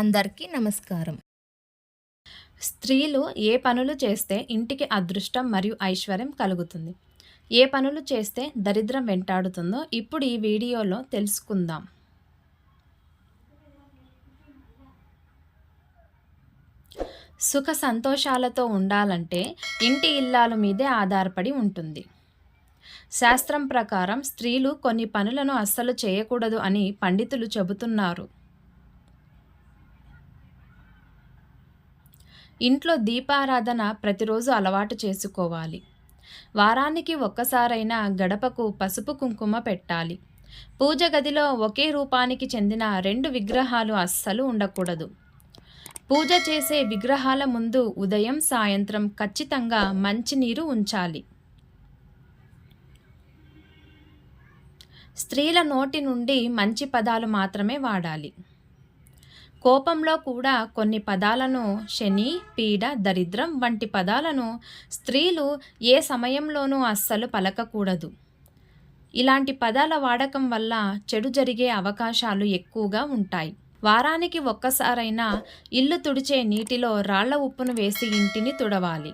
అందరికీ నమస్కారం. స్త్రీలు ఏ పనులు చేస్తే ఇంటికి అదృష్టం మరియు ఐశ్వర్యం కలుగుతుంది? ఏ పనులు చేస్తే దరిద్రం వెంటాడుతుందో ఇప్పుడు ఈ వీడియోలో తెలుసుకుందాం. సుఖ సంతోషాలతో ఉండాలంటే ఇంటి ఇల్లాలు మీదే ఆధారపడి ఉంటుంది. శాస్త్రం ప్రకారం స్త్రీలు కొన్ని పనులను అస్సలు చేయకూడదు అని పండితులు చెబుతున్నారు. ఇంట్లో దీపారాధన ప్రతిరోజు అలవాటు చేసుకోవాలి. వారానికి ఒక్కసారైనా గడపకు పసుపు కుంకుమ పెట్టాలి. పూజ గదిలో ఒకే రూపానికి చెందిన 2 విగ్రహాలు అస్సలు ఉండకూడదు. పూజ చేసే విగ్రహాల ముందు ఉదయం సాయంత్రం ఖచ్చితంగా మంచినీరు ఉంచాలి. స్త్రీల నోటి నుండి మంచి పదాలు మాత్రమే వాడాలి. కోపంలో కూడా కొన్ని పదాలను శని, పీడ, దరిద్రం వంటి పదాలను స్త్రీలు ఏ సమయంలోనూ అస్సలు పలకకూడదు. ఇలాంటి పదాల వాడకం వల్ల చెడు జరిగే అవకాశాలు ఎక్కువగా ఉంటాయి. వారానికి ఒక్కసారైనా ఇల్లు తుడిచే నీటిలో రాళ్ల ఉప్పును వేసి ఇంటిని తుడవాలి.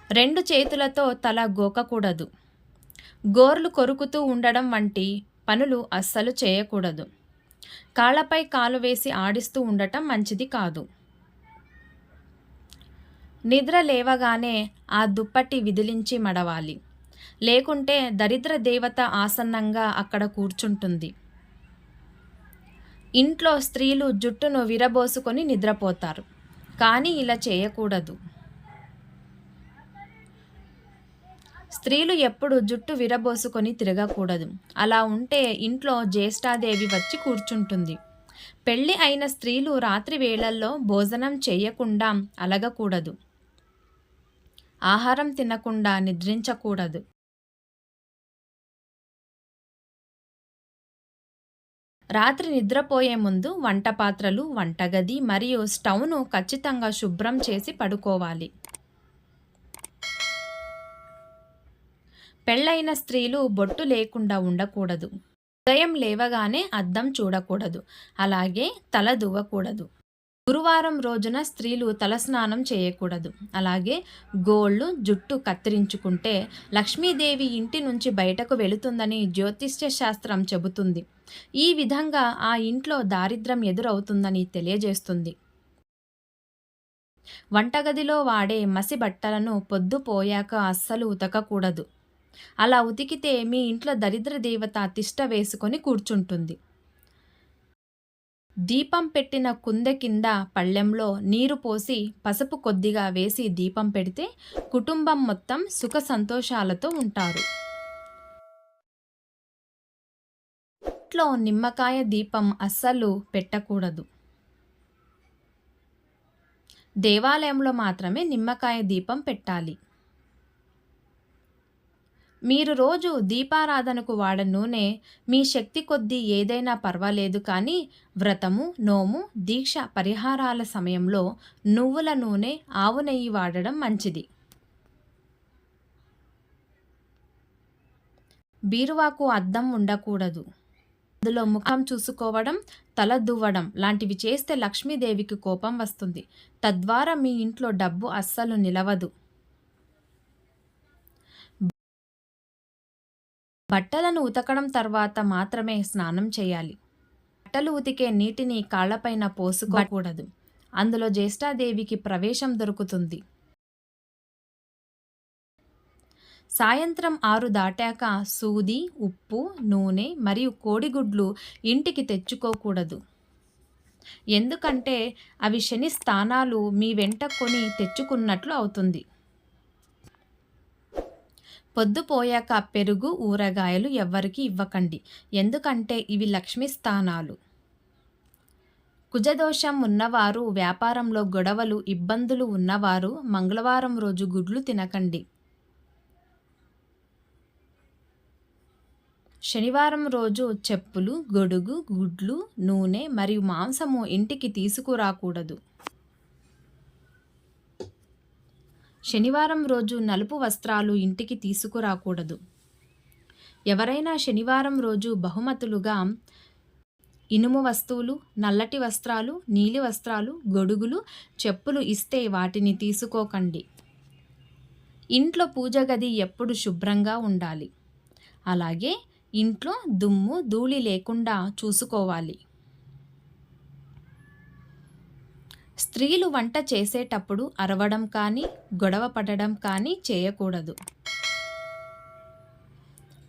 2 చేతులతో తల గోకకూడదు. గోర్లు కొరుకుతూ ఉండడం వంటి పనులు అస్సలు చేయకూడదు. కాళ్ళపై కాలు వేసి ఆడిస్తూ ఉండటం మంచిది కాదు. నిద్ర లేవగానే ఆ దుప్పటి విదిలించి మడవాలి. లేకుంటే దరిద్ర దేవత ఆసన్నంగా అక్కడ కూర్చుంటుంది. ఇంట్లో స్త్రీలు జుట్టును విరబోసుకొని నిద్రపోతారు. కానీ ఇలా చేయకూడదు. స్త్రీలు ఎప్పుడు జుట్టు విరబోసుకొని తిరగకూడదు. అలా ఉంటే ఇంట్లో జ్యేష్ఠాదేవి వచ్చి కూర్చుంటుంది. పెళ్ళి అయిన స్త్రీలు రాత్రి వేళల్లో భోజనం చేయకుండా అలగకూడదు. ఆహారం తినకుండా నిద్రించకూడదు. రాత్రి నిద్రపోయే ముందు వంట పాత్రలు, వంటగది మరియు స్టవ్ను ఖచ్చితంగా శుభ్రం చేసి పడుకోవాలి. పెళ్ళైన స్త్రీలు బొట్టు లేకుండా ఉండకూడదు. ఉదయం లేవగానే అద్దం చూడకూడదు. అలాగే తల దువ్వకూడదు. గురువారం రోజున స్త్రీలు తలస్నానం చేయకూడదు. అలాగే గోళ్ళు, జుట్టు కత్తిరించుకుంటే లక్ష్మీదేవి ఇంటి నుంచి బయటకు వెళుతుందని జ్యోతిష్య శాస్త్రం చెబుతుంది. ఈ విధంగా ఆ ఇంట్లో దారిద్ర్యం ఎదురవుతుందని తెలియజేస్తుంది. వంటగదిలో వాడే మసి బట్టలను పొద్దుపోయాక అస్సలు ఉతకకూడదు. అలా ఉతికితే మీ ఇంట్లో దరిద్ర దేవత తిష్ట వేసుకొని కూర్చుంటుంది. దీపం పెట్టిన కుందె కింద పళ్ళెంలో నీరు పోసి పసుపు కొద్దిగా వేసి దీపం పెడితే కుటుంబం మొత్తం సుఖ సంతోషాలతో ఉంటారు. ఇంట్లో నిమ్మకాయ దీపం అస్సలు పెట్టకూడదు. దేవాలయంలో మాత్రమే నిమ్మకాయ దీపం పెట్టాలి. మీరు రోజు దీపారాధనకు వాడే నూనె మీ శక్తి కొద్దీ ఏదైనా పర్వాలేదు, కానీ వ్రతము, నోము, దీక్ష పరిహారాల సమయంలో నువ్వుల నూనె, ఆవు నెయ్యి వాడడం మంచిది. బీరువాకు అద్దం ఉండకూడదు. అందులో ముఖం చూసుకోవడం, తల దువ్వడం లాంటివి చేస్తే లక్ష్మీదేవికి కోపం వస్తుంది. తద్వారా మీ ఇంట్లో డబ్బు అస్సలు నిలవదు. బట్టలను ఉతకడం తర్వాత మాత్రమే స్నానం చేయాలి. బట్టలు ఉతికే నీటిని కాళ్లపైన పోసుకోకూడదు. అందులో జ్యేష్ఠాదేవికి ప్రవేశం దొరుకుతుంది. సాయంత్రం 6 దాటాక సూది, ఉప్పు, నూనె మరియు కోడిగుడ్లు ఇంటికి తెచ్చుకోకూడదు. ఎందుకంటే అవి శని స్థానాలు మీ వెంట కొని తెచ్చుకున్నట్లు అవుతుంది. పొద్దుపోయాక పెరుగు, ఊరగాయలు ఎవ్వరికి ఇవ్వకండి. ఎందుకంటే ఇవి లక్ష్మీ స్థానాలు. కుజదోషం ఉన్నవారు, వ్యాపారంలో గొడవలు, ఇబ్బందులు ఉన్నవారు మంగళవారం రోజు గుడ్లు తినకండి. శనివారం రోజు చెప్పులు, గొడుగు, గుడ్లు, నూనె మరియు మాంసము ఇంటికి తీసుకురాకూడదు. శనివారం రోజు నలుపు వస్త్రాలు ఇంటికి తీసుకురాకూడదు. ఎవరైనా శనివారం రోజు బహుమతులుగా ఇనుము వస్తువులు, నల్లటి వస్త్రాలు, నీలి వస్త్రాలు, గొడుగులు, చెప్పులు ఇస్తే వాటిని తీసుకోకండి. ఇంట్లో పూజ గది ఎప్పుడు శుభ్రంగా ఉండాలి. అలాగే ఇంట్లో దుమ్ము, ధూళి లేకుండా చూసుకోవాలి. స్త్రీలు వంట చేసేటప్పుడు అరవడం కానీ, గొడవ పడడం కానీ చేయకూడదు.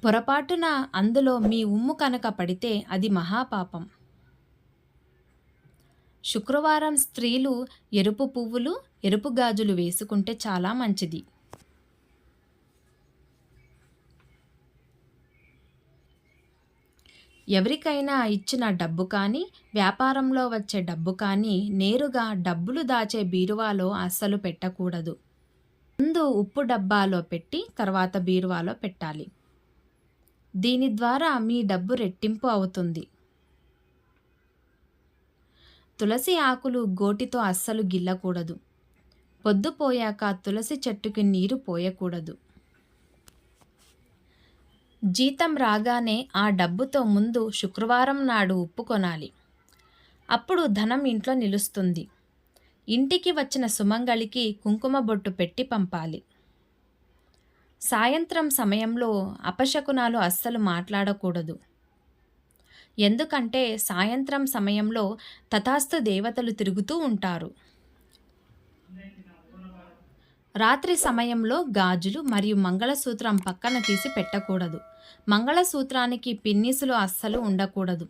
పొరపాటున అందులో మీ ఉమ్ము కనుక పడితే అది మహాపాపం. శుక్రవారం స్త్రీలు ఎరుపు పువ్వులు, ఎరుపు గాజులు వేసుకుంటే చాలా మంచిది. ఎవరికైనా ఇచ్చిన డబ్బు కానీ, వ్యాపారంలో వచ్చే డబ్బు కానీ నేరుగా డబ్బులు దాచే బీరువాలో అస్సలు పెట్టకూడదు. ముందు ఉప్పు డబ్బాలో పెట్టి తర్వాత బీరువాలో పెట్టాలి. దీని ద్వారా మీ డబ్బు రెట్టింపు అవుతుంది. తులసి ఆకులు గోటితో అస్సలు గిల్లకూడదు. పొద్దుపోయాక తులసి చెట్టుకి నీరు పోయకూడదు. జీతం రాగానే ఆ డబ్బుతో ముందు శుక్రవారం నాడు ఉప్పు కొనాలి. అప్పుడు ధనం ఇంట్లో నిలుస్తుంది. ఇంటికి వచ్చిన సుమంగళికి కుంకుమ బొట్టు పెట్టి పంపాలి. సాయంత్రం సమయంలో అపశకునాలు అస్సలు మాట్లాడకూడదు. ఎందుకంటే సాయంత్రం సమయంలో తథాస్తు దేవతలు తిరుగుతూ ఉంటారు. రాత్రి సమయంలో గాజులు మరియు మంగళసూత్రం పక్కన తీసి పెట్టకూడదు. మంగళసూత్రానికి పిన్నీసులు అస్సలు ఉండకూడదు.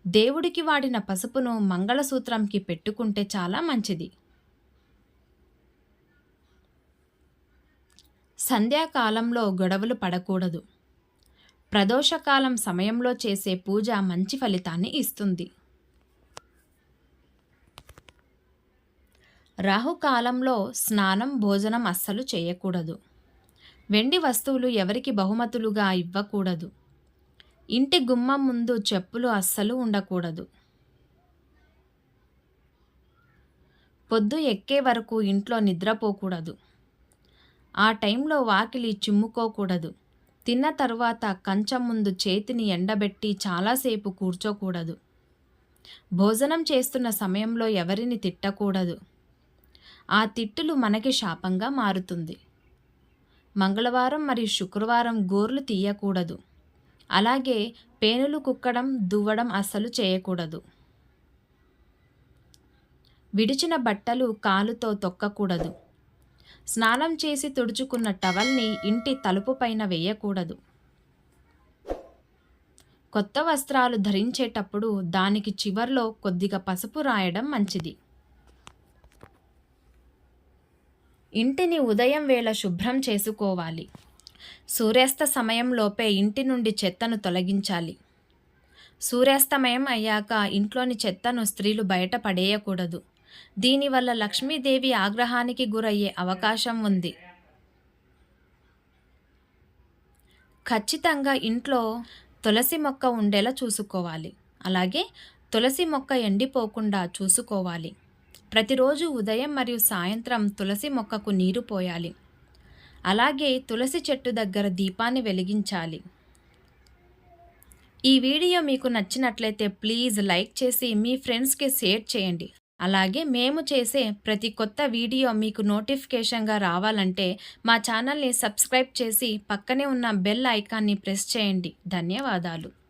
దేవుడికి వాడిన పసుపును మంగళసూత్రంకి పెట్టుకుంటే చాలా మంచిది. సంధ్యాకాలంలో గొడవలు పడకూడదు. ప్రదోషకాలం సమయంలో చేసే పూజ మంచి ఫలితాన్ని ఇస్తుంది. రాహుకాలంలో స్నానం, భోజనం అస్సలు చేయకూడదు. వెండి వస్తువులు ఎవరికి బహుమతులుగా ఇవ్వకూడదు. ఇంటి గుమ్మం ముందు చెప్పులు అస్సలు ఉండకూడదు. పొద్దు ఎక్కే వరకు ఇంట్లో నిద్రపోకూడదు. ఆ టైంలో వాకిలి చిమ్ముకోకూడదు. తిన్న తరువాత కంచం ముందు చేతిని ఎండబెట్టి చాలాసేపు కూర్చోకూడదు. భోజనం చేస్తున్న సమయంలో ఎవరిని తిట్టకూడదు. ఆ తిట్టులు మనకి శాపంగా మారుతుంది. మంగళవారం మరియు శుక్రవారం గోర్లు తీయకూడదు. అలాగే పేనులు కుక్కడం, దువ్వడం అస్సలు చేయకూడదు. విడిచిన బట్టలు కాలుతో తొక్కకూడదు. స్నానం చేసి తుడుచుకున్న టవల్ని ఇంటి తలుపు పైన వేయకూడదు. కొత్త వస్త్రాలు ధరించేటప్పుడు దానికి చివర్లో కొద్దిగా పసుపు రాయడం మంచిది. ఇంటిని ఉదయం వేళ శుభ్రం చేసుకోవాలి. సూర్యాస్త సమయంలోపే ఇంటి నుండి చెత్తను తొలగించాలి. సూర్యాస్తమయం అయ్యాక ఇంట్లోని చెత్తను స్త్రీలు బయట పడేయకూడదు. దీనివల్ల లక్ష్మీదేవి ఆగ్రహానికి గురయ్యే అవకాశం ఉంది. ఖచ్చితంగా ఇంట్లో తులసి మొక్క ఉండేలా చూసుకోవాలి. అలాగే తులసి మొక్క ఎండిపోకుండా చూసుకోవాలి. ప్రతిరోజు ఉదయం మరియు సాయంత్రం తులసి మొక్కకు నీరు పోయాలి. అలాగే తులసి చెట్టు దగ్గర దీపాన్ని వెలిగించాలి. ఈ వీడియో మీకు నచ్చినట్లయితే ప్లీజ్ లైక్ చేసి మీ ఫ్రెండ్స్కి షేర్ చేయండి. అలాగే మేము చేసే ప్రతి కొత్త వీడియో మీకు నోటిఫికేషన్గా రావాలంటే మా ఛానల్ని సబ్స్క్రైబ్ చేసి పక్కనే ఉన్న బెల్ ఐకాన్ని ప్రెస్ చేయండి. ధన్యవాదాలు.